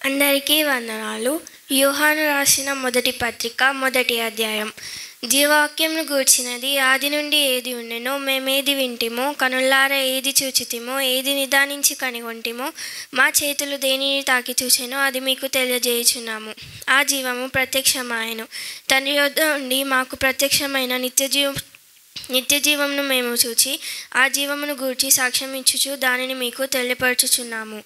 అందరికీ వందనాలు. యోహాను రాసిన మొదటి పత్రిక 1వ అధ్యాయం. జీవవాక్యమును గూర్చినది ఆది నుండి ఏది ఉండెనో, మేమేది వింటిమో, కనులారా ఏది చూచితిమో, ఏది నిదానించి కనిగొంటిమో, మా చేతులు దేనిని తాకి చూచెనో అది మీకు తెలియజేయుచున్నాము. ఆ జీవము ప్రత్యక్షమాయెను, తండ్రి యొద్ద ఉండి మాకు ప్రత్యక్షమైన నిత్య జీవమును మేము చూచి ఆ జీవమును గూర్చి సాక్ష్యం ఇచ్చుచు దానిని మీకు తెలియపరచుచున్నాము.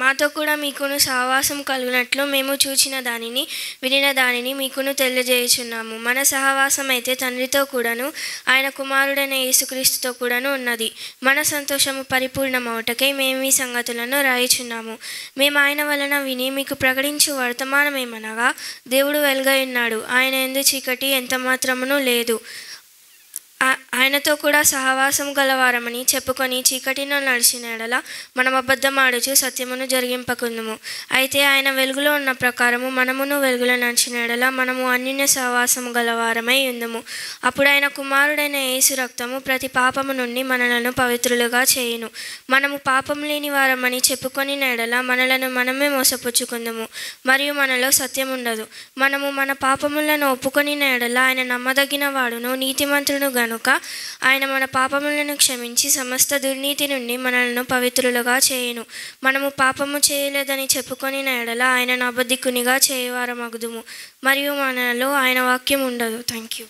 మాతో కూడా మీకును సహవాసం కలుగునట్లు మేము చూచిన దానిని వినిన దానిని మీకును తెలియజేయుచున్నాము. మన సహవాసం అయితే తండ్రితో కూడాను ఆయన కుమారుడైన యేసుక్రీస్తుతో కూడాను ఉన్నది. మన సంతోషము పరిపూర్ణమవుటకై మేము ఈ సంగతులను రాయుచున్నాము. మేము ఆయన వలన విని మీకు ప్రకటించు వర్తమానమేమనగా, దేవుడు వెలుగై ఉన్నాడు, ఆయన యందు చీకటి ఎంత మాత్రమును లేదు. ఆయనతో కూడా సహవాసం గలవారమని చెప్పుకొని చీకటిలో నడిచిన ఎడల మనం అబద్ధమాడుచు సత్యమును జరిగింపకుందుము. అయితే ఆయన వెలుగులో ఉన్న ప్రకారము మనమును వెలుగులో నడిచిన ఎడల మనము అన్యోన్య సహవాసము గలవారమై ఉందుము. అప్పుడు ఆయన కుమారుడైన యేసు రక్తము ప్రతి పాపము నుండి మనలను పవిత్రులుగా చేయును. మనము పాపం లేని వారమని చెప్పుకొని ఎడల మనలను మనమే మోసపుచ్చుకుందుము, మరియు మనలో సత్యం ఉండదు. మనము మన పాపములను ఒప్పుకొని ఎడల ఆయన నమ్మదగిన వాడును నీతిమంతుడును గనుక ఆయన మన పాపములను క్షమించి సమస్త దుర్నీతి నుండి మనలను పవిత్రులుగా చేయును. మనము పాపము చేయలేదని చెప్పుకొని ఎడల ఆయన అబద్ధికునిగా చేయవారమగుదుము, మరియు మనలో ఆయన వాక్యం ఉండదు. Thank you.